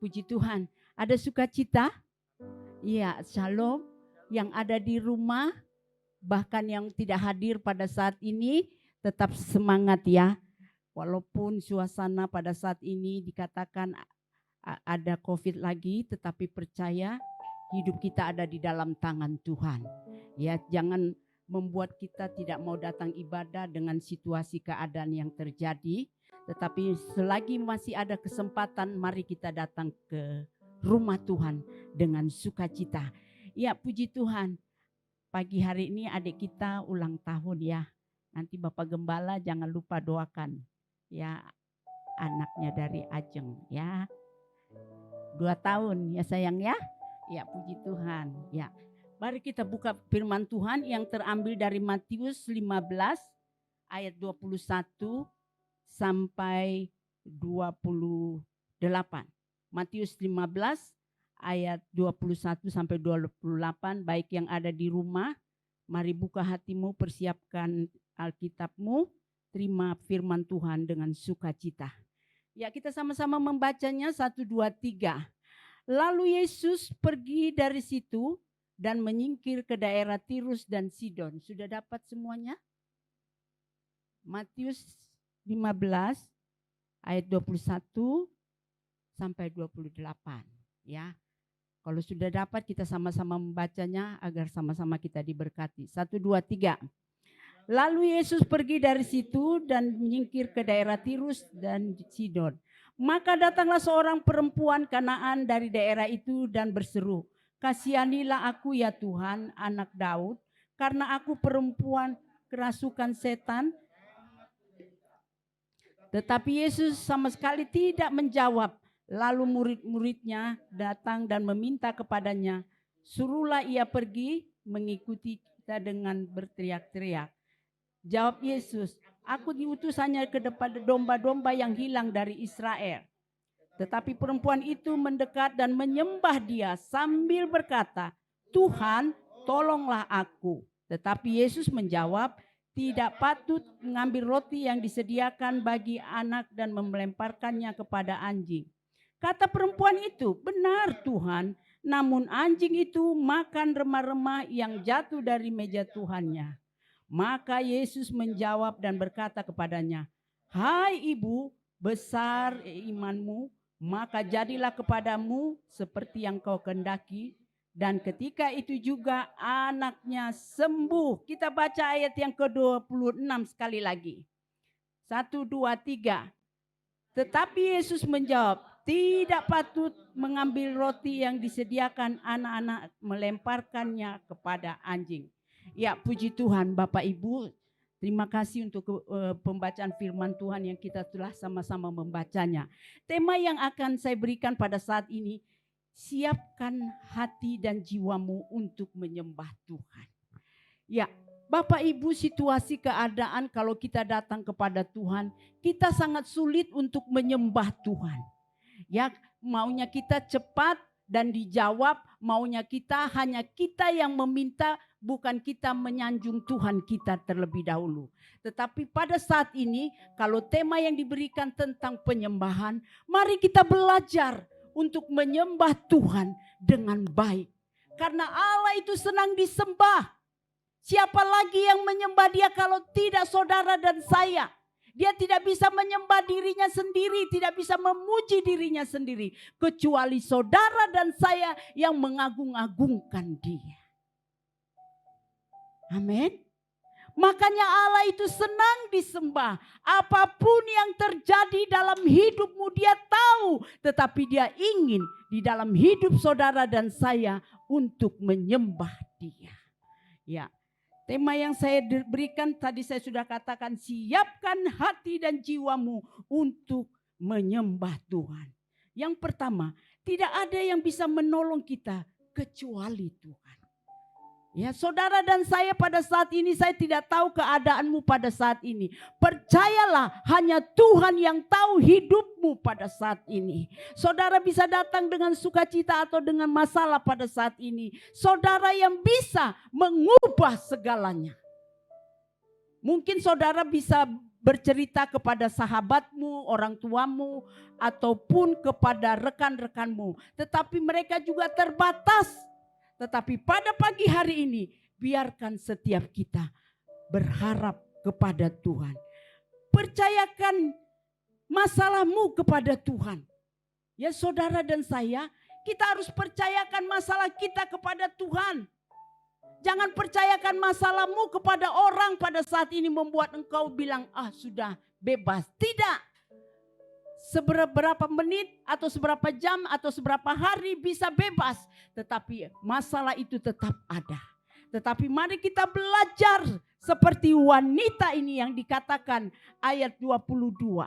puji Tuhan. Ada sukacita? Iya, shalom. Yang ada di rumah, bahkan yang tidak hadir pada saat ini, tetap semangat ya. Walaupun suasana pada saat ini dikatakan ada COVID lagi, tetapi percaya hidup kita ada di dalam tangan Tuhan. Ya, jangan membuat kita tidak mau datang ibadah dengan situasi keadaan yang terjadi. Tetapi selagi masih ada kesempatan, mari kita datang ke rumah Tuhan dengan sukacita. Ya, puji Tuhan. Pagi hari ini adik kita ulang tahun ya. Nanti Bapak Gembala jangan lupa doakan ya anaknya dari Ajeng ya. 2 tahun ya sayang ya. Ya, puji Tuhan. Ya. Mari kita buka firman Tuhan yang terambil dari Matius 15 ayat 21 sampai 28. Matius 15 ayat 21 sampai 28. Baik yang ada di rumah, mari buka hatimu, persiapkan Alkitabmu, terima firman Tuhan dengan sukacita. Ya, kita sama-sama membacanya 1, 2, 3. Lalu Yesus pergi dari situ dan menyingkir ke daerah Tirus dan Sidon. Sudah dapat semuanya? Matius 15 ayat 21 sampai 28 ya. Kalau sudah dapat kita sama-sama membacanya agar sama-sama kita diberkati. 1, 2, 3. Lalu Yesus pergi dari situ dan menyingkir ke daerah Tirus dan Sidon. Maka datanglah seorang perempuan Kanaan dari daerah itu dan berseru, "Kasihanilah aku ya Tuhan, anak Daud, karena aku perempuan kerasukan setan." Tetapi Yesus sama sekali tidak menjawab. Lalu murid-muridnya datang dan meminta kepadanya, "Suruhlah ia pergi mengikuti kita," dengan berteriak-teriak. Jawab Yesus, "Aku diutus hanya ke depan domba-domba yang hilang dari Israel." Tetapi perempuan itu mendekat dan menyembah dia sambil berkata, "Tuhan, tolonglah aku." Tetapi Yesus menjawab, "Tidak patut mengambil roti yang disediakan bagi anak dan melemparkannya kepada anjing." Kata perempuan itu, "Benar Tuhan, namun anjing itu makan remah-remah yang jatuh dari meja tuannya." Maka Yesus menjawab dan berkata kepadanya, "Hai ibu, besar imanmu, maka jadilah kepadamu seperti yang kau kehendaki." Dan ketika itu juga anaknya sembuh. Kita baca ayat yang ke-26 sekali lagi. 1, 2, 3. Tetapi Yesus menjawab, "Tidak patut mengambil roti yang disediakan anak-anak melemparkannya kepada anjing." Ya, puji Tuhan Bapak Ibu. Terima kasih untuk pembacaan firman Tuhan yang kita telah sama-sama membacanya. Tema yang akan saya berikan pada saat ini, siapkan hati dan jiwamu untuk menyembah Tuhan. Ya, Bapak Ibu, situasi keadaan kalau kita datang kepada Tuhan, kita sangat sulit untuk menyembah Tuhan. Ya, maunya kita cepat dan dijawab, maunya kita hanya kita yang meminta, bukan kita menyanjung Tuhan kita terlebih dahulu. Tetapi pada saat ini, kalau tema yang diberikan tentang penyembahan, mari kita belajar untuk menyembah Tuhan dengan baik. Karena Allah itu senang disembah. Siapa lagi yang menyembah dia kalau tidak saudara dan saya? Dia tidak bisa menyembah dirinya sendiri, tidak bisa memuji dirinya sendiri. Kecuali saudara dan saya yang mengagung-agungkan dia. Amin. Makanya Allah itu senang disembah. Apapun yang terjadi dalam hidupmu dia tahu. Tetapi dia ingin di dalam hidup saudara dan saya untuk menyembah dia. Ya, tema yang saya berikan tadi saya sudah katakan, siapkan hati dan jiwamu untuk menyembah Tuhan. Yang pertama, tidak ada yang bisa menolong kita kecuali Tuhan. Ya, saudara dan saya pada saat ini, saya tidak tahu keadaanmu pada saat ini. Percayalah, hanya Tuhan yang tahu hidupmu pada saat ini. Saudara bisa datang dengan sukacita atau dengan masalah pada saat ini. Saudara yang bisa mengubah segalanya. Mungkin saudara bisa bercerita kepada sahabatmu, orang tuamu, ataupun kepada rekan-rekanmu. Tetapi mereka juga terbatas. Tetapi pada pagi hari ini, biarkan setiap kita berharap kepada Tuhan. Percayakan masalahmu kepada Tuhan. Ya saudara dan saya, kita harus percayakan masalah kita kepada Tuhan. Jangan percayakan masalahmu kepada orang pada saat ini membuat engkau bilang, sudah bebas. Tidak. Seberapa menit atau seberapa jam atau seberapa hari bisa bebas. Tetapi masalah itu tetap ada. Tetapi mari kita belajar seperti wanita ini yang dikatakan ayat 22.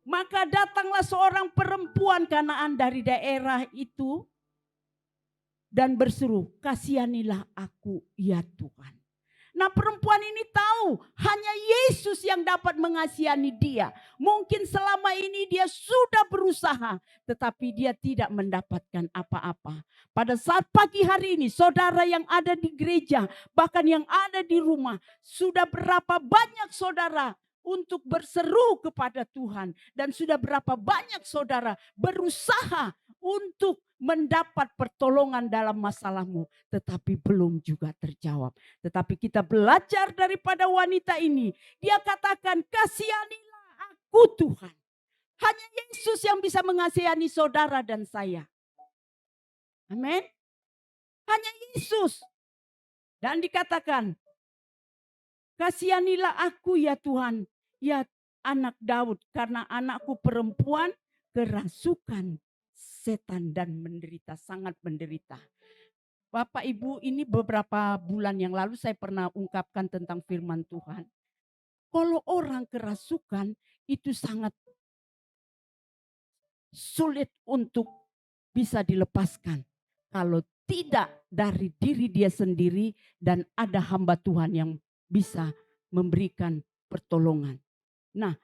Maka datanglah seorang perempuan Kanaan dari daerah itu dan berseru, kasihanilah aku ya Tuhan. Nah perempuan ini tahu hanya Yesus yang dapat mengasihani dia. Mungkin selama ini dia sudah berusaha, tetapi dia tidak mendapatkan apa-apa. Pada saat pagi hari ini, saudara yang ada di gereja, bahkan yang ada di rumah, sudah berapa banyak saudara untuk berseru kepada Tuhan. Dan sudah berapa banyak saudara berusaha untuk mendapat pertolongan dalam masalahmu. Tetapi belum juga terjawab. Tetapi kita belajar daripada wanita ini. Dia katakan, kasihanilah aku Tuhan. Hanya Yesus yang bisa mengasihani saudara dan saya. Amin. Hanya Yesus. Dan dikatakan, kasihanilah aku ya Tuhan. Ya anak Daud, karena anakku perempuan kerasukan setan dan menderita, sangat menderita. Bapak Ibu, ini beberapa bulan yang lalu saya pernah ungkapkan tentang firman Tuhan. Kalau orang kerasukan itu sangat sulit untuk bisa dilepaskan. Kalau tidak dari diri dia sendiri dan ada hamba Tuhan yang bisa memberikan pertolongan. Nah,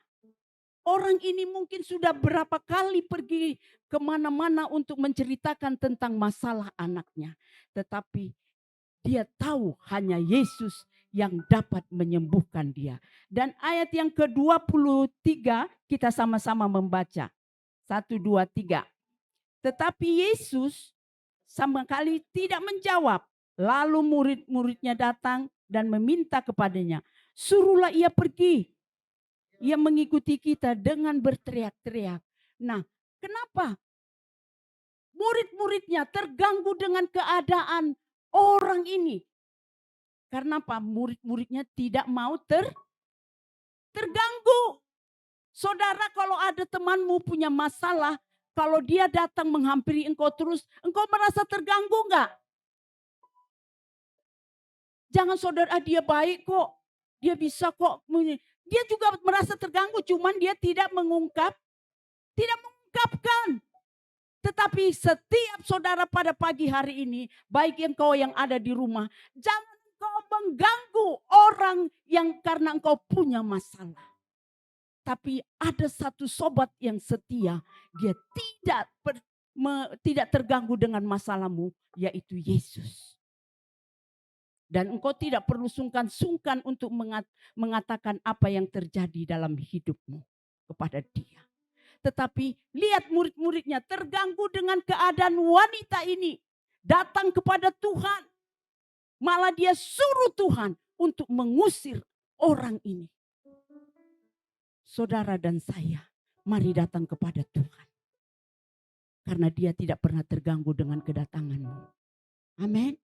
orang ini mungkin sudah berapa kali pergi kemana-mana untuk menceritakan tentang masalah anaknya. Tetapi dia tahu hanya Yesus yang dapat menyembuhkan dia. Dan ayat yang ke-23 kita sama-sama membaca. 1, 2, 3. Tetapi Yesus sama sekali tidak menjawab. Lalu murid-muridnya datang dan meminta kepadanya, suruhlah ia pergi. Ia mengikuti kita dengan berteriak-teriak. Nah, kenapa murid-muridnya terganggu dengan keadaan orang ini? Karena apa? Murid-muridnya tidak mau terganggu. Saudara, kalau ada temanmu punya masalah, kalau dia datang menghampiri engkau terus, engkau merasa terganggu enggak? Jangan saudara, dia baik kok, dia bisa kok. Dia juga merasa terganggu, cuman dia tidak mengungkapkan. Tetapi setiap saudara pada pagi hari ini, baik engkau yang ada di rumah, jangan engkau mengganggu orang yang karena engkau punya masalah. Tapi ada satu sobat yang setia, dia tidak terganggu dengan masalahmu, yaitu Yesus. Dan engkau tidak perlu sungkan-sungkan untuk mengatakan apa yang terjadi dalam hidupmu kepada dia. Tetapi lihat murid-muridnya terganggu dengan keadaan wanita ini. Datang kepada Tuhan. Malah dia suruh Tuhan untuk mengusir orang ini. Saudara dan saya, mari datang kepada Tuhan. Karena dia tidak pernah terganggu dengan kedatanganmu. Amin.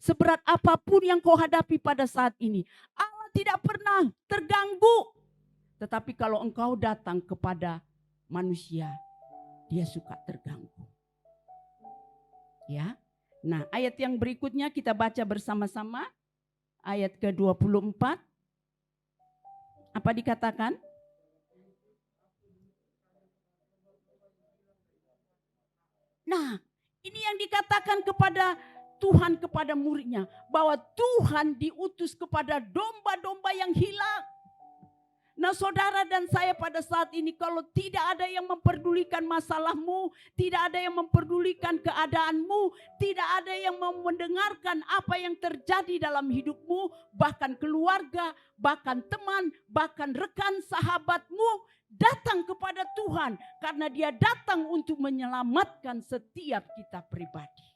Seberat apapun yang kau hadapi pada saat ini, Allah tidak pernah terganggu. Tetapi kalau engkau datang kepada manusia, dia suka terganggu. Ya. Nah, ayat yang berikutnya kita baca bersama-sama. Ayat ke-24. Apa dikatakan? Nah, ini yang dikatakan kepada Tuhan kepada muridnya, bahwa Tuhan diutus kepada domba-domba yang hilang. Nah saudara dan saya pada saat ini kalau tidak ada yang memperdulikan masalahmu, tidak ada yang memperdulikan keadaanmu, tidak ada yang mau mendengarkan apa yang terjadi dalam hidupmu, bahkan keluarga, bahkan teman, bahkan rekan sahabatmu datang kepada Tuhan karena Dia datang untuk menyelamatkan setiap kita pribadi.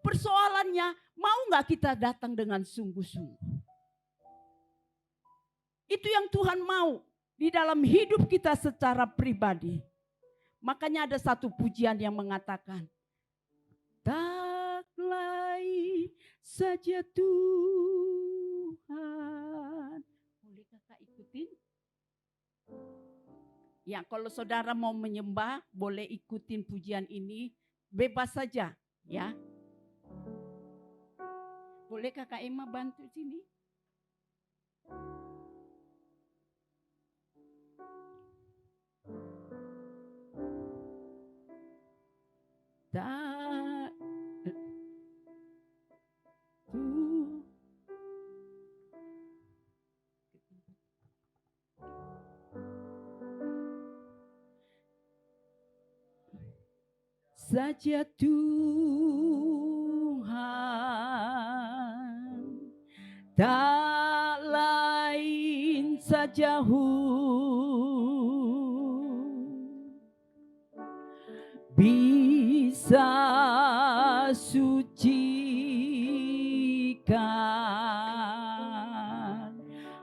Persoalannya, mau gak kita datang dengan sungguh-sungguh? Itu yang Tuhan mau di dalam hidup kita secara pribadi. Makanya ada satu pujian yang mengatakan, tak lain saja Tuhan. Boleh kakak ikutin? Ya, kalau saudara mau menyembah, boleh ikutin pujian ini. Bebas saja, ya. Boleh kakak Emma bantu sini? Tak saja Tuhan, tak lain saja bisa sucikan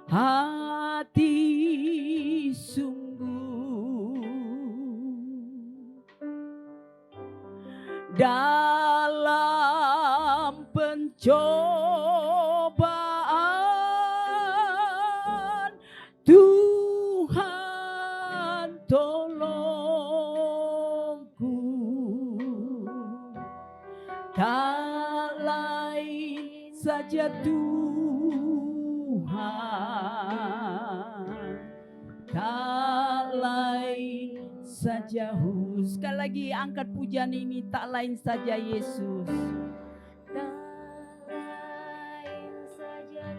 hati sungguh dalam pencobaan. Tuhan tolongku, tak lain saja Tuhan, tak lain saja. Sekali lagi angkat pujian ini, tak lain saja Yesus. Tak lain saja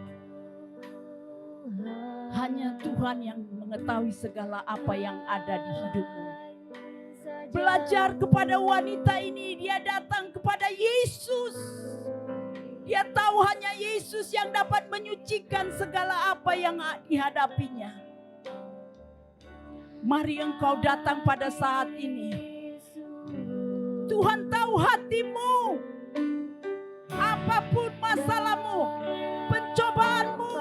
Tuhan. Hanya Tuhan yang mengetahui segala apa yang ada di hidupmu. Belajar kepada wanita ini, dia datang kepada Yesus. Dia tahu hanya Yesus yang dapat menyucikan segala apa yang dihadapinya. Mari engkau datang pada saat ini. Tuhan tahu hatimu. Apapun masalahmu, pencobaanmu,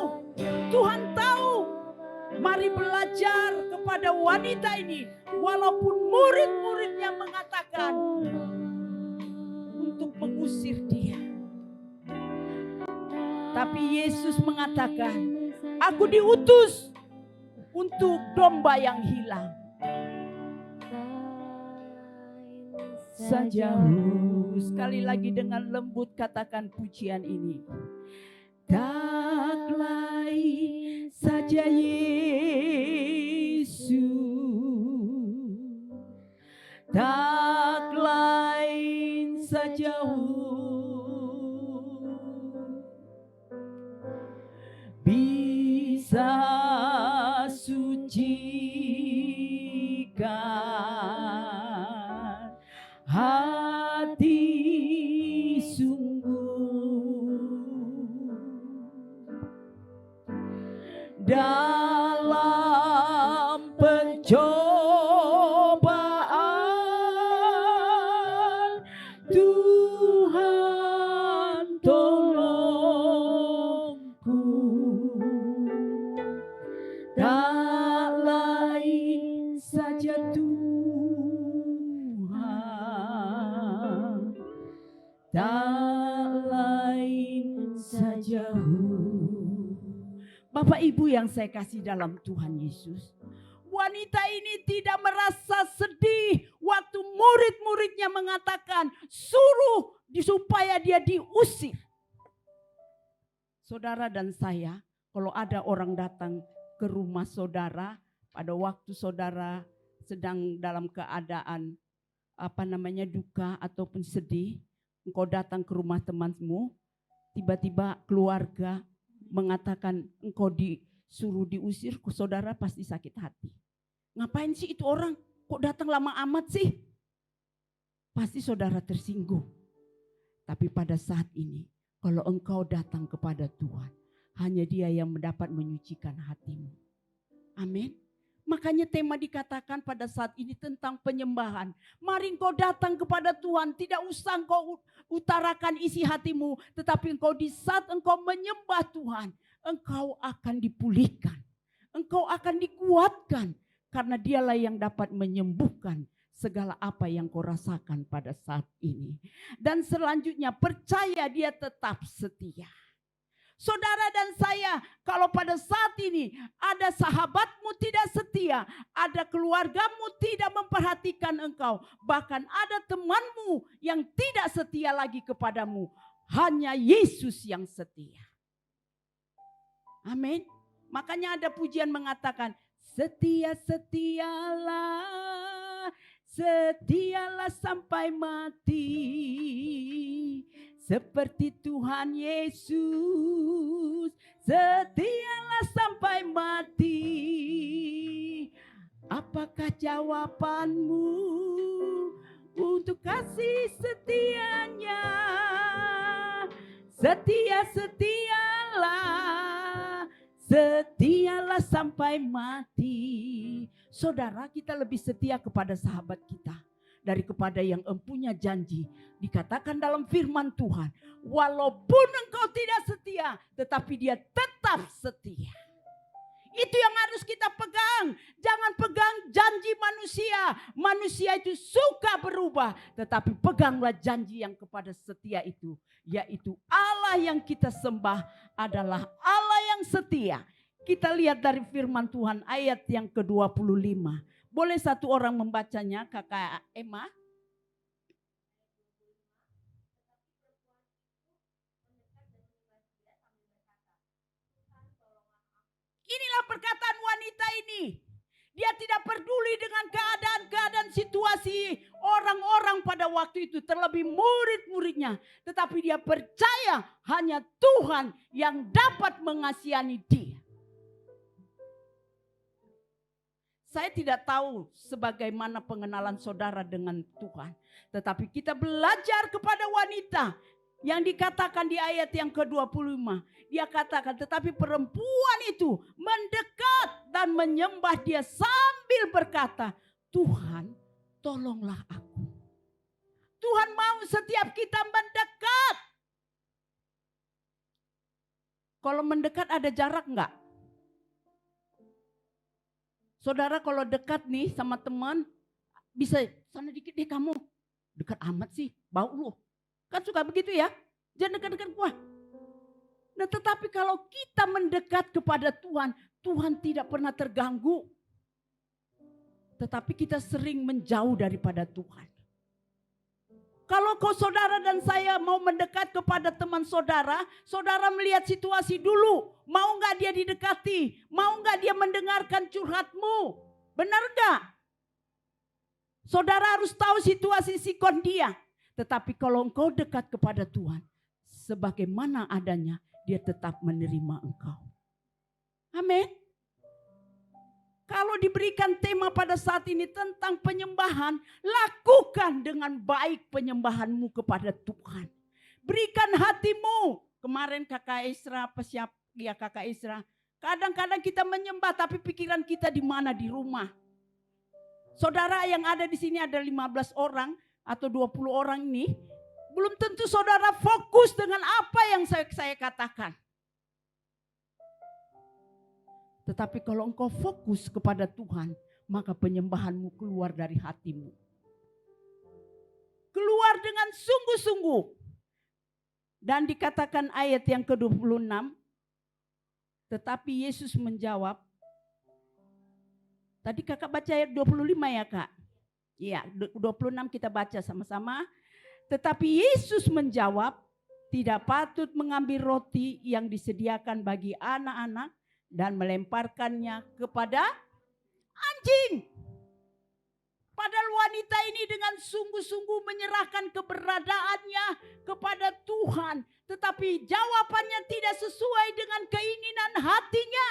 Tuhan tahu. Mari belajar kepada wanita ini. Walaupun murid-muridnya mengatakan untuk mengusir dia, tapi Yesus mengatakan, aku diutus untuk domba yang hilang. Sajauh. Sekali lagi dengan lembut katakan pujian ini. Tak lain saja Yesus, tak lain saja bisa sucikan hati sungguh dalam pencobaan. Tuhan tolongku, tak lain saja Tuhan, tak lain saja. Bapak Ibu yang saya kasih dalam Tuhan Yesus, wanita ini tidak merasa sedih waktu murid-muridnya mengatakan suruh supaya dia diusir. Saudara dan saya, kalau ada orang datang ke rumah saudara pada waktu saudara sedang dalam keadaan duka ataupun sedih, engkau datang ke rumah temanmu, tiba-tiba keluarga mengatakan engkau suruh diusir, saudara pasti sakit hati. Ngapain sih itu orang? Kok datang lama amat sih? Pasti saudara tersinggung. Tapi pada saat ini, kalau engkau datang kepada Tuhan, hanya Dia yang mendapat menyucikan hatimu. Amin. Makanya tema dikatakan pada saat ini tentang penyembahan. Mari engkau datang kepada Tuhan. Tidak usah engkau utarakan isi hatimu. Tetapi engkau di saat engkau menyembah Tuhan, engkau akan dipulihkan. Engkau akan dikuatkan. Karena Dialah yang dapat menyembuhkan segala apa yang kau rasakan pada saat ini. Dan selanjutnya percaya Dia tetap setia. Saudara dan saya, kalau pada saat ini ada sahabatmu tidak setia, ada keluargamu tidak memperhatikan engkau, bahkan ada temanmu yang tidak setia lagi kepadamu, hanya Yesus yang setia. Amin. Makanya ada pujian mengatakan, setia-setialah, setialah sampai mati. Seperti Tuhan Yesus, setialah sampai mati. Apakah jawabanmu untuk kasih setianya? Setia-setialah, setialah sampai mati. Saudara, kita lebih setia kepada sahabat kita dari kepada yang empunya janji. Dikatakan dalam firman Tuhan, walaupun engkau tidak setia, tetapi Dia tetap setia. Itu yang harus kita pegang. Jangan pegang janji manusia. Manusia itu suka berubah, tetapi peganglah janji yang kepada setia itu, yaitu Allah yang kita sembah adalah Allah yang setia. Kita lihat dari firman Tuhan ayat yang ke-25. Boleh satu orang membacanya, Kakak Emma? Inilah perkataan wanita ini. Dia tidak peduli dengan keadaan-keadaan situasi orang-orang pada waktu itu. Terlebih murid-muridnya. Tetapi dia percaya hanya Tuhan yang dapat mengasihani dia. Saya tidak tahu sebagaimana pengenalan saudara dengan Tuhan. Tetapi kita belajar kepada wanita yang dikatakan di ayat yang ke-25. Dia katakan, tetapi perempuan itu mendekat dan menyembah Dia sambil berkata, Tuhan, tolonglah aku. Tuhan mau setiap kita mendekat. Kalau mendekat ada jarak enggak? Saudara kalau dekat nih sama teman, bisa sana dikit deh kamu. Dekat amat sih, bau lu. Kan suka begitu ya, jangan dekat-dekat gua. Nah tetapi kalau kita mendekat kepada Tuhan, Tuhan tidak pernah terganggu. Tetapi kita sering menjauh daripada Tuhan. Kalau kau saudara dan saya mau mendekat kepada teman saudara, saudara melihat situasi dulu. Mau gak dia didekati? Mau gak dia mendengarkan curhatmu? Benar gak? Saudara harus tahu situasi sikon dia. Tetapi kalau engkau dekat kepada Tuhan, sebagaimana adanya, Dia tetap menerima engkau. Amin. Kalau diberikan tema pada saat ini tentang penyembahan, lakukan dengan baik penyembahanmu kepada Tuhan. Berikan hatimu. Kemarin kakak Isra, kakak Isra. Kadang-kadang kita menyembah tapi pikiran kita di mana? Di rumah. Saudara yang ada di sini ada 15 orang atau 20 orang ini. Belum tentu saudara fokus dengan apa yang saya katakan. Tetapi kalau engkau fokus kepada Tuhan, maka penyembahanmu keluar dari hatimu. Keluar dengan sungguh-sungguh. Dan dikatakan ayat yang ke-26, tetapi Yesus menjawab. Tadi kakak baca ayat 25 ya kak? Iya, 26 kita baca sama-sama. Tetapi Yesus menjawab, tidak patut mengambil roti yang disediakan bagi anak-anak dan melemparkannya kepada anjing. Padahal wanita ini dengan sungguh-sungguh menyerahkan keberadaannya kepada Tuhan. Tetapi jawabannya tidak sesuai dengan keinginan hatinya.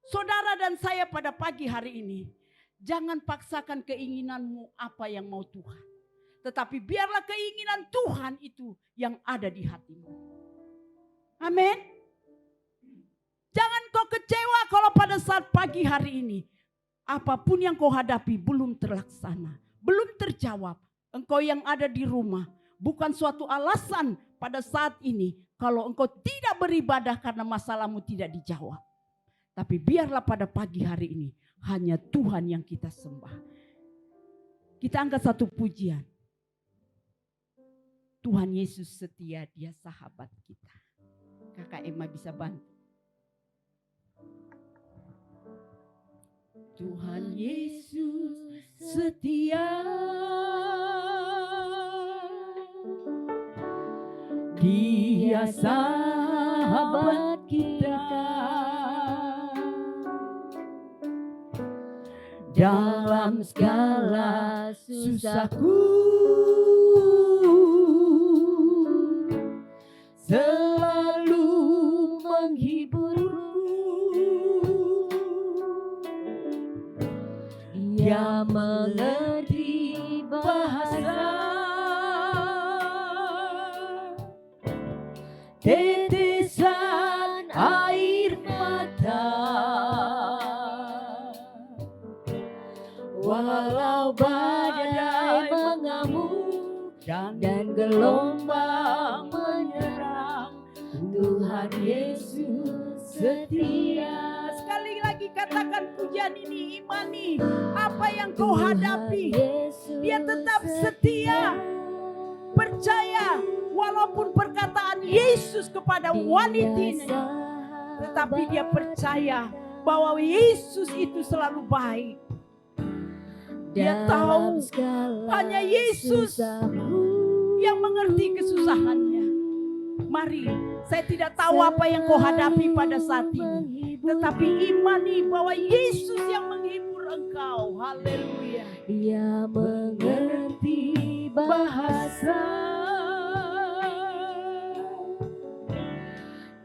Saudara dan saya pada pagi hari ini, jangan paksakan keinginanmu apa yang mau Tuhan. Tetapi biarlah keinginan Tuhan itu yang ada di hatimu. Amin. Jangan kau kecewa kalau pada saat pagi hari ini, apapun yang kau hadapi belum terlaksana, belum terjawab. Engkau yang ada di rumah, bukan suatu alasan pada saat ini kalau engkau tidak beribadah karena masalahmu tidak dijawab. Tapi biarlah pada pagi hari ini hanya Tuhan yang kita sembah. Kita angkat satu pujian. Tuhan Yesus setia, Dia sahabat kita. Kakak Emma bisa bantu. Tuhan Yesus setia, Dia sahabat kita. Dalam segala susahku selalu menghiburku. Dia mengerti bahasa tetesan air mata. Walau badai mengamuk dan gelombang menyerang, Tuhan Yesus setia. Sekali lagi katakan pujian ini, imani apa yang kau hadapi. Dia tetap setia. Percaya walaupun perkataan Yesus kepada wanita ini, tetapi dia percaya bahwa Yesus itu selalu baik. Dia tahu hanya Yesus yang mengerti kesusahannya. Mari, saya tidak tahu apa yang kau hadapi pada saat ini, tetapi imani bahwa Yesus yang menghibur engkau. Haleluya. Dia mengerti bahasa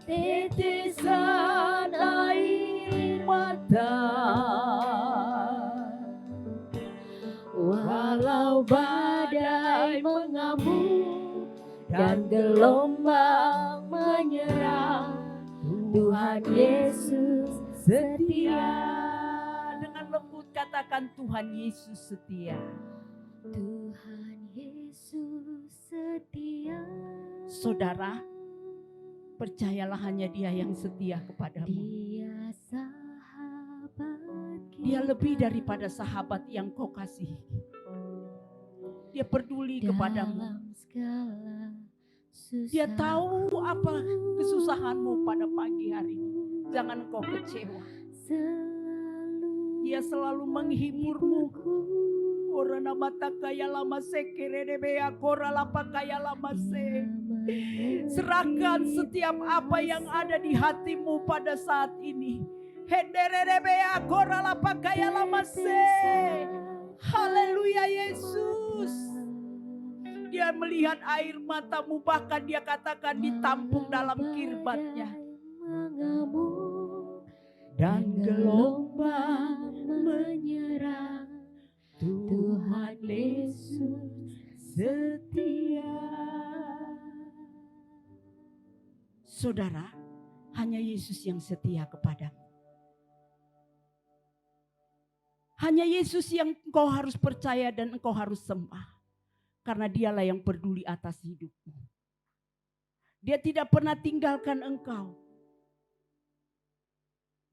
tetesan air mata. Walau badai mengamuk dan gelombang menyerang, Tuhan Yesus setia. Dengan lembut katakan Tuhan Yesus setia. Tuhan Yesus setia. Saudara, percayalah hanya Dia yang setia kepadamu. Dia sahabat kita. Dia lebih daripada sahabat yang kau kasihi. Dia peduli kepadamu. Dalam segala Dia susah tahu apa kesusahanmu pada pagi hari ini. Jangan kau kecewa. Dia selalu menghiburmu. Orana mata kaya lama sekeredebea kora lapa kaya lama se. Serahkan setiap apa yang ada di hatimu pada saat ini. Henderedebea kora lapa kaya lama se. Haleluya Yesus. Dia melihat air matamu, bahkan dia katakan ditampung dalam kirbatnya. Dan gelombang menyerang, Tuhan Yesus setia. Saudara, hanya Yesus yang setia kepadamu. Hanya Yesus yang engkau harus percaya dan engkau harus sembah. Karena dialah yang peduli atas hidupmu. Dia tidak pernah tinggalkan engkau.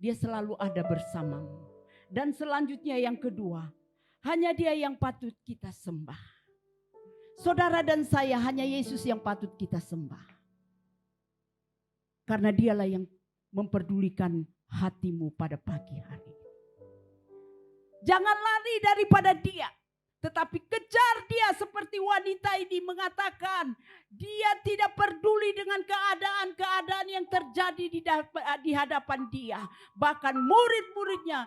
Dia selalu ada bersamamu. Dan selanjutnya yang kedua, hanya Dia yang patut kita sembah. Saudara dan saya, hanya Yesus yang patut kita sembah. Karena dialah yang memperdulikan hatimu pada pagi hari. Jangan lari daripada Dia, tetapi kejar Dia seperti wanita ini mengatakan. Dia tidak peduli dengan keadaan-keadaan yang terjadi di hadapan Dia. Bahkan murid-muridnya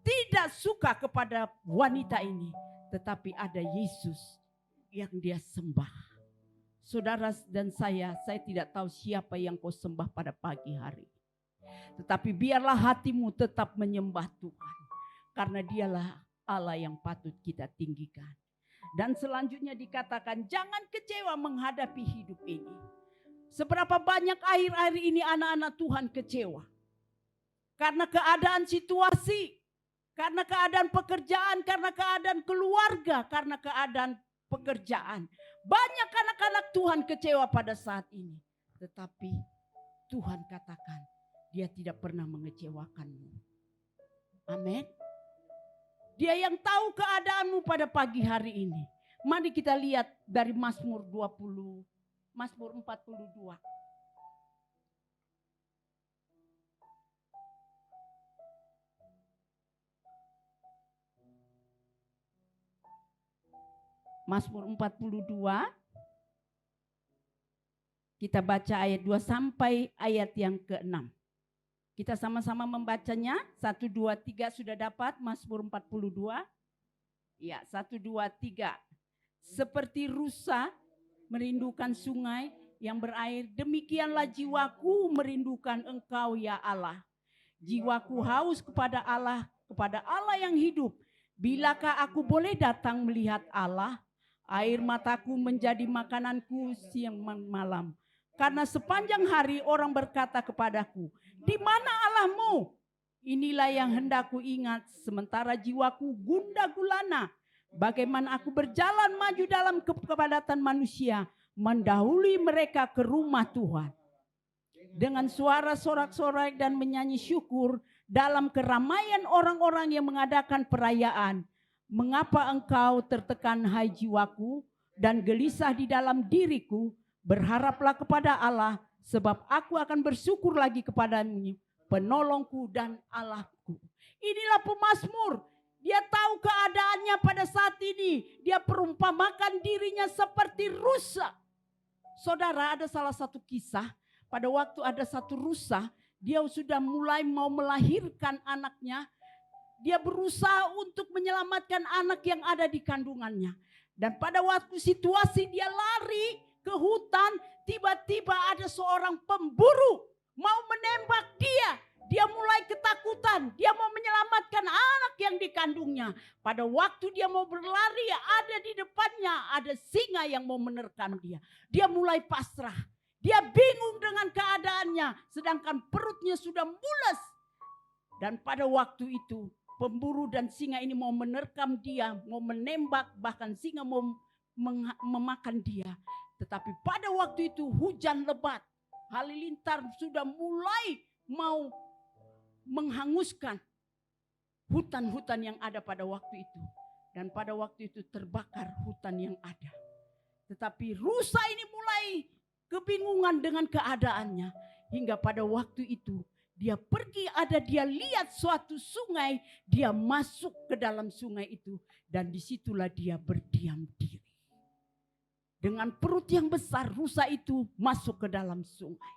tidak suka kepada wanita ini. Tetapi ada Yesus yang dia sembah. Saudara dan saya tidak tahu siapa yang kau sembah pada pagi hari. Tetapi biarlah hatimu tetap menyembah Tuhan. Karena dialah Allah yang patut kita tinggikan. Dan selanjutnya dikatakan jangan kecewa menghadapi hidup ini. Seberapa banyak akhir-akhir ini anak-anak Tuhan kecewa. Karena keadaan situasi, karena keadaan pekerjaan, karena keadaan keluarga, karena keadaan pekerjaan. Banyak anak-anak Tuhan kecewa pada saat ini. Tetapi Tuhan katakan dia tidak pernah mengecewakanmu. Amin. Dia yang tahu keadaanmu pada pagi hari ini. Mari kita lihat dari Mazmur 42. Mazmur 42. Kita baca ayat 2 sampai ayat yang ke-6. Kita sama-sama membacanya. 1, 2, 3 sudah dapat Mazmur 42. Ya, 1, 2, 3. Seperti rusa merindukan sungai yang berair, demikianlah jiwaku merindukan Engkau ya Allah. Jiwaku haus kepada Allah yang hidup. Bilakah aku boleh datang melihat Allah? Air mataku menjadi makananku siang malam. Karena sepanjang hari orang berkata kepadaku, di mana Allahmu? Inilah yang hendak ku ingat, sementara jiwaku gundah gulana. Bagaimana aku berjalan maju dalam kepadatan manusia, mendahului mereka ke rumah Tuhan. Dengan suara sorak-sorai dan menyanyi syukur dalam keramaian orang-orang yang mengadakan perayaan. Mengapa engkau tertekan hai jiwaku dan gelisah di dalam diriku? Berharaplah kepada Allah, sebab aku akan bersyukur lagi kepada-Mu, penolongku dan Allahku. Inilah pemazmur. Dia tahu keadaannya pada saat ini. Dia perumpamakan dirinya seperti rusa. Saudara, ada salah satu kisah. Pada waktu ada satu rusa, dia sudah mulai mau melahirkan anaknya. Dia berusaha untuk menyelamatkan anak yang ada di kandungannya. Dan pada waktu situasi dia lari ke hutan, tiba-tiba ada seorang pemburu mau menembak dia. Dia mulai ketakutan, dia mau menyelamatkan anak yang dikandungnya. Pada waktu dia mau berlari, ada di depannya ada singa yang mau menerkam dia. Dia mulai pasrah, dia bingung dengan keadaannya, sedangkan perutnya sudah mules. Dan pada waktu itu pemburu dan singa ini mau menerkam dia, mau menembak, bahkan singa mau memakan dia. Tetapi pada waktu itu hujan lebat, halilintar sudah mulai mau menghanguskan hutan-hutan yang ada pada waktu itu. Dan pada waktu itu terbakar hutan yang ada. Tetapi rusa ini mulai kebingungan dengan keadaannya. Hingga pada waktu itu dia pergi, dia lihat suatu sungai, dia masuk ke dalam sungai itu. Dan disitulah dia berdiam diri. Dengan perut yang besar, rusa itu masuk ke dalam sungai.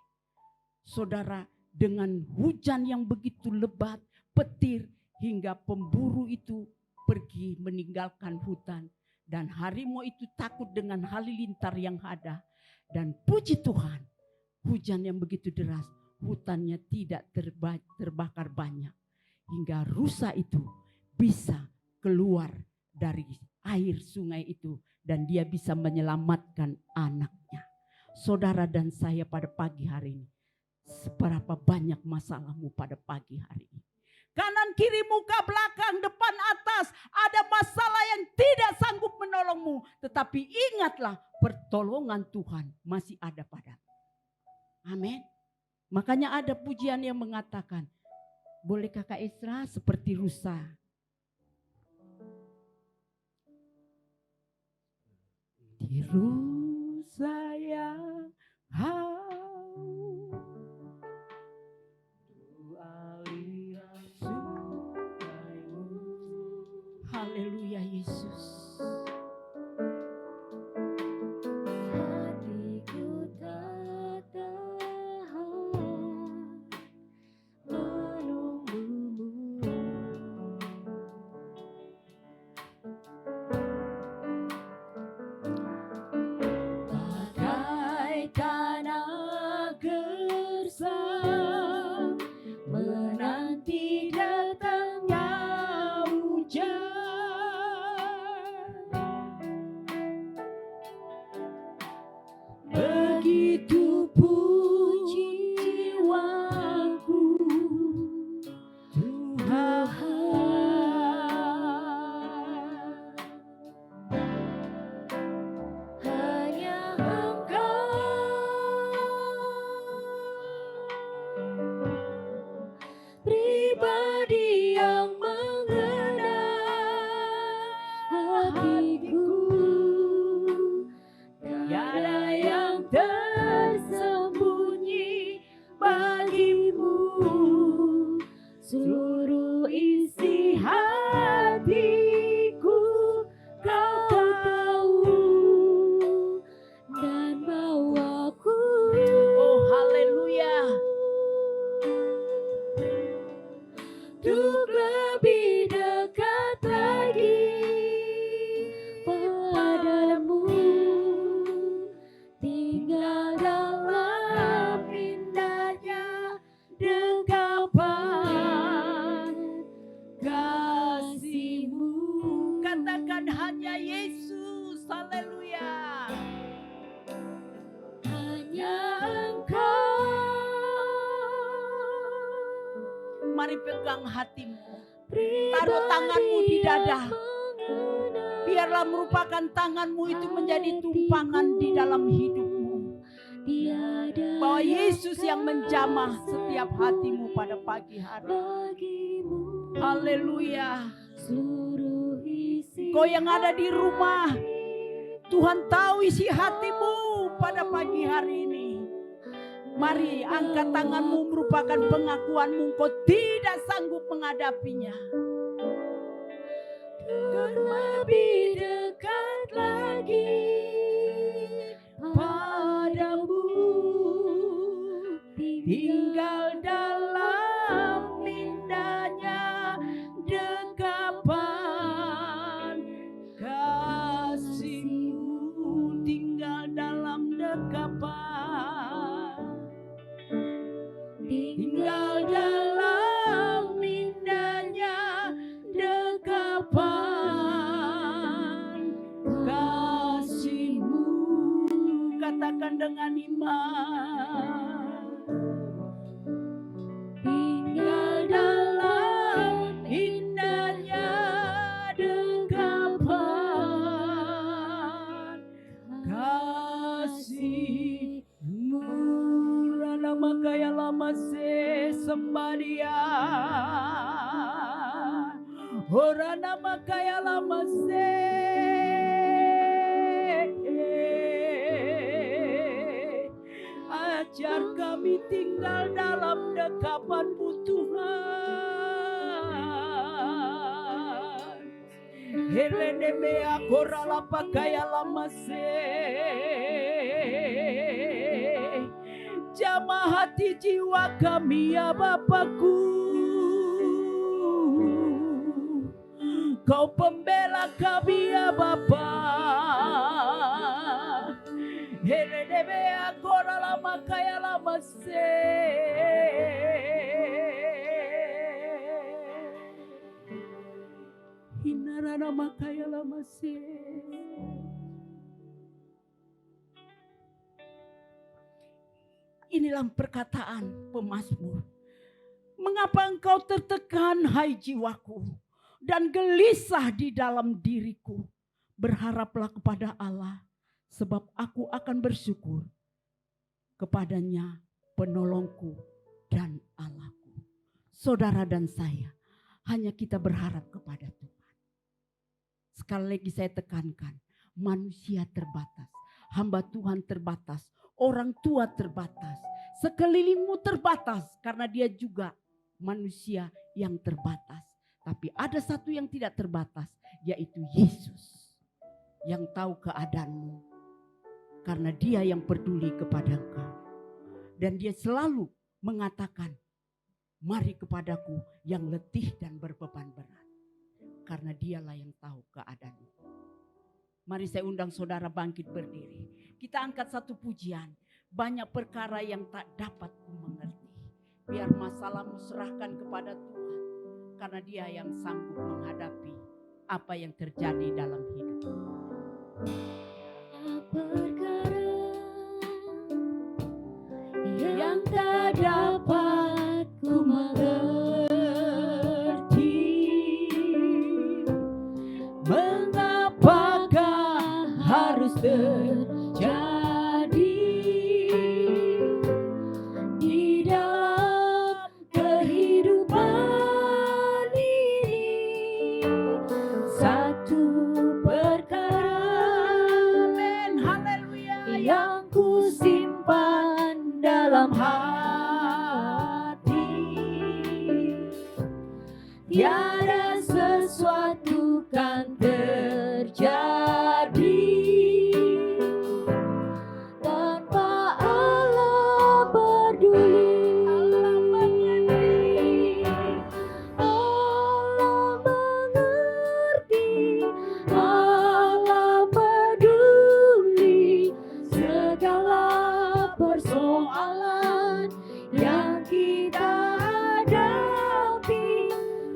Saudara, dengan hujan yang begitu lebat, petir, hingga pemburu itu pergi meninggalkan hutan. Dan harimau itu takut dengan halilintar yang ada. Dan puji Tuhan, hujan yang begitu deras, hutannya tidak terbakar banyak. Hingga rusa itu bisa keluar dari air sungai itu. Dan dia bisa menyelamatkan anaknya. Saudara dan saya pada pagi hari ini. Seberapa banyak masalahmu pada pagi hari ini. Kanan, kiri, muka, belakang, depan, atas. Ada masalah yang tidak sanggup menolongmu. Tetapi ingatlah, pertolongan Tuhan masih ada padamu. Amin. Makanya ada pujian yang mengatakan, bolehkah Kak Esra seperti rusa? Di rusa yang haus, aliran sungaimu. Haleluya Yesus. Hatiku tak tahan menunggumu. begitu pun jiwaku Tuhan. Hanya Engkau pribadi yang mengenal hatiku. Tiada yang tersembunyi bagimu. Seluruh isi hatiku Kau tahu dan bawaku. Oh haleluya. Untuk lebih dekat lagi padamu, tinggal dalam indahnya dekapan kasih-Mu. Katakan hanya Yesus. Haleluya. Hanya Engkau. Mari pegang hatimu. Taruh tanganmu di dada. Biarlah merupakan tanganmu itu menjadi tumpangan di dalam hidupmu. Bahwa Yesus yang menjamah setiap hatimu pada pagi hari. Haleluya. Kau yang ada di rumah, Tuhan tahu isi hatimu pada pagi hari ini. Mari angkat tanganmu, merupakan pengakuanmu kau tidak sanggup menghadapinya. Lebih dekat lagi padamu, Tinggal dalam indahnya dekapan kasih-Mu. Tinggal dalam dekapan. Tinggal dalam indahnya dekapan kasih-Mu. Katakan dengan iman. Tinggal dalam indahnya dekapan kasih-Mu. Rana makaya lama se sembadia. Orana makaya lama se. Ajar kami tinggal dalam dekapan-Mu Tuhan. Helene mea korala pakaya lama se. Jamah hati jiwa kami ya Bapakku. Kau pembela kami ya Bapa. Helene agora lama kaya lama se. Hinara lama kaya lama se. Inilah perkataan pemazmur. Mengapa engkau tertekan hai jiwaku dan gelisah di dalam diriku? Berharaplah kepada Allah, sebab aku akan bersyukur kepadanya, penolongku dan Allahku. Saudara dan saya, hanya kita berharap kepada Tuhan. Sekali lagi saya tekankan, manusia terbatas, hamba Tuhan terbatas, orang tua terbatas, sekelilingmu terbatas karena dia juga manusia yang terbatas. Tapi ada satu yang tidak terbatas, yaitu Yesus yang tahu keadaanmu. Karena dia yang peduli kepada engkau. Dan dia selalu mengatakan, mari kepadaku yang letih dan berbeban berat. Karena dialah yang tahu keadaanmu. Mari saya undang saudara bangkit berdiri. Kita angkat satu pujian. Banyak perkara yang tak dapat ku mengerti. Biar masalahmu serahkan kepada Tuhan. Karena dia yang sanggup menghadapi apa yang terjadi dalam hidup. perkara mengerti mengapakah harus terjadi di dalam kehidupan ini. Satu perkara, Amin. Haleluya. yang ku simpan dalam hati, tiada sesuatu kan terjadi tanpa Allah peduli. Allah mengerti, Allah peduli segala persoalan yang kita hadapi.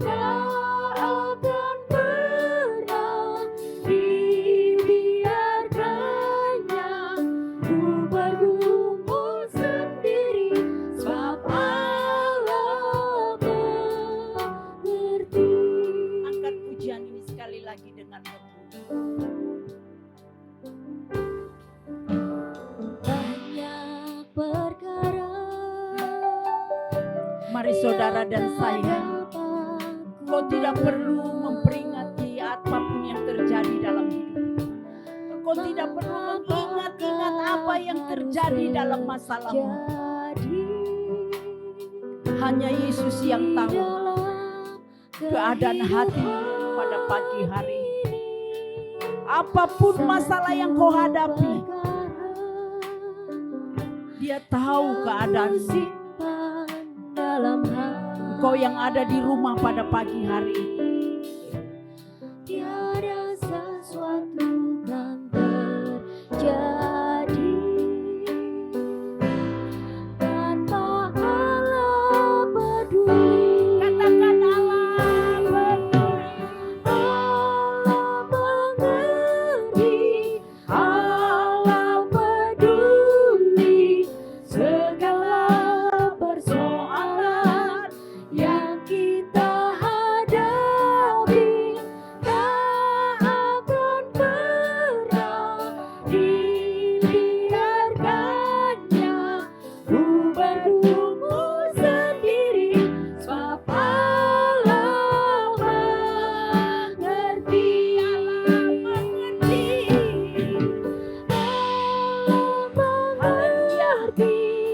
Tak akan pernah dibiarkannya ku bergumul sendiri, sebab Allah mengerti. Angkat pujian ini sekali lagi dengan Banyak perkara, mari saudara dan saya, kau tidak perlu memperingati apapun yang terjadi dalam hidup. Kau tidak perlu mengingat-ingat apa yang terjadi dalam masalahmu. Hanya Yesus yang tahu keadaan hatimu pada pagi hari ini. Apapun masalah yang kau hadapi, Dia tahu keadaanmu. Dalam Kau yang ada di rumah pada pagi hari ini, tiada sesuatu kan terjadi tanpa Allah peduli. katakan Allah peduli. Allah mengerti, Allah peduli segala persoalan yang kita hadapi. Tak akan pernah dibiarkannya ku bergumul sendiri, sebab Allah mengerti.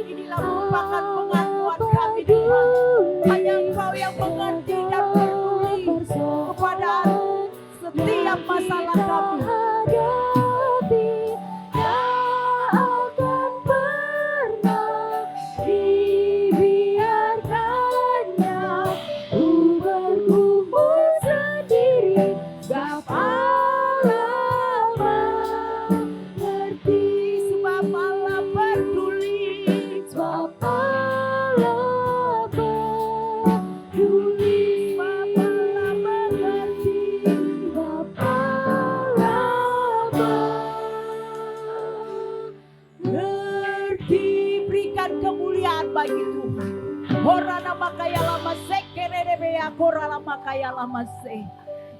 Inilah merupakan pengakuan kami Tuhan. Hanya Engkau yang mengerti dan peduli kepada setiap masalah kami. hadapi, tak akan pernah dibiarkannya ku bergumul sendiri, sebab Allah mengerti. Sebab Allah peduli. Sebab Allah peduli, Sebab Allah mengerti. sebab Allah mengerti. Berikan kemuliaan bagi Tuhan. Horana makaya lama se keredebea kora lama kaya lama se.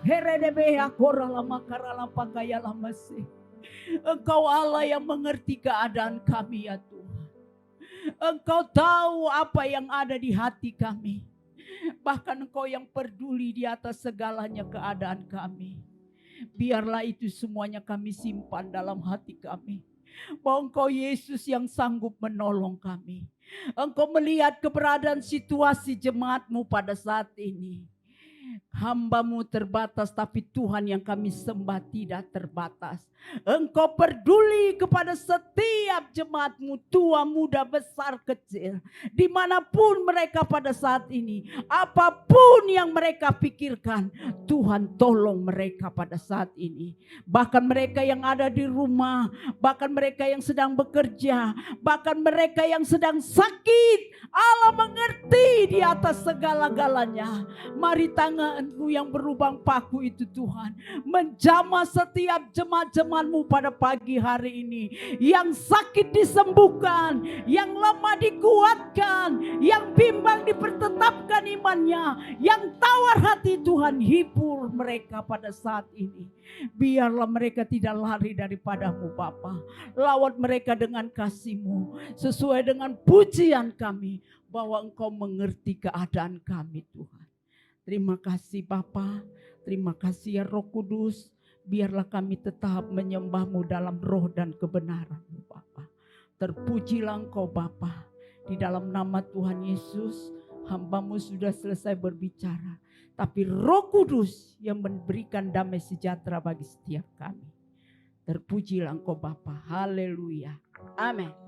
Heredebea kora lama kara lama kaya lama se. Engkau Allah yang mengerti keadaan kami ya Tuhan. Engkau tahu apa yang ada di hati kami. Bahkan Engkau yang peduli di atas segalanya keadaan kami. Biarlah itu semuanya kami simpan dalam hati kami. Bahwa Engkau Yesus yang sanggup menolong kami. Engkau melihat keberadaan situasi jemaat-Mu pada saat ini. Hamba-Mu terbatas, tapi Tuhan yang kami sembah tidak terbatas. Engkau peduli kepada setiap jemaat-Mu, tua, muda, besar, kecil. Dimanapun mereka pada saat ini, apapun yang mereka pikirkan, Tuhan tolong mereka pada saat ini. Bahkan mereka yang ada di rumah, bahkan mereka yang sedang bekerja, bahkan mereka yang sedang sakit, Allah mengerti di atas segala-galanya. Mari tangan-Mu yang berlubang paku itu Tuhan, menjamah setiap jemaat-jemaat-Mu pada pagi hari ini. Yang sakit disembuhkan, yang lemah dikuatkan, yang bimbang dipertetapkan imannya, yang tawar hati Tuhan hibur mereka pada saat ini. Biarlah mereka tidak lari daripada-Mu Bapa. Lawat mereka dengan kasih-Mu, sesuai dengan pujian kami, bahwa Engkau mengerti keadaan kami Tuhan. Terima kasih Bapa, terima kasih ya Roh Kudus. Biarlah kami tetap menyembah-Mu dalam roh dan kebenaran-Mu Bapa. Terpujilah Engkau Bapa. Di dalam nama Tuhan Yesus, hamba-Mu sudah selesai berbicara. Tapi Roh Kudus yang memberikan damai sejahtera bagi setiap kami. Terpujilah Engkau Bapa. Haleluya. Amin.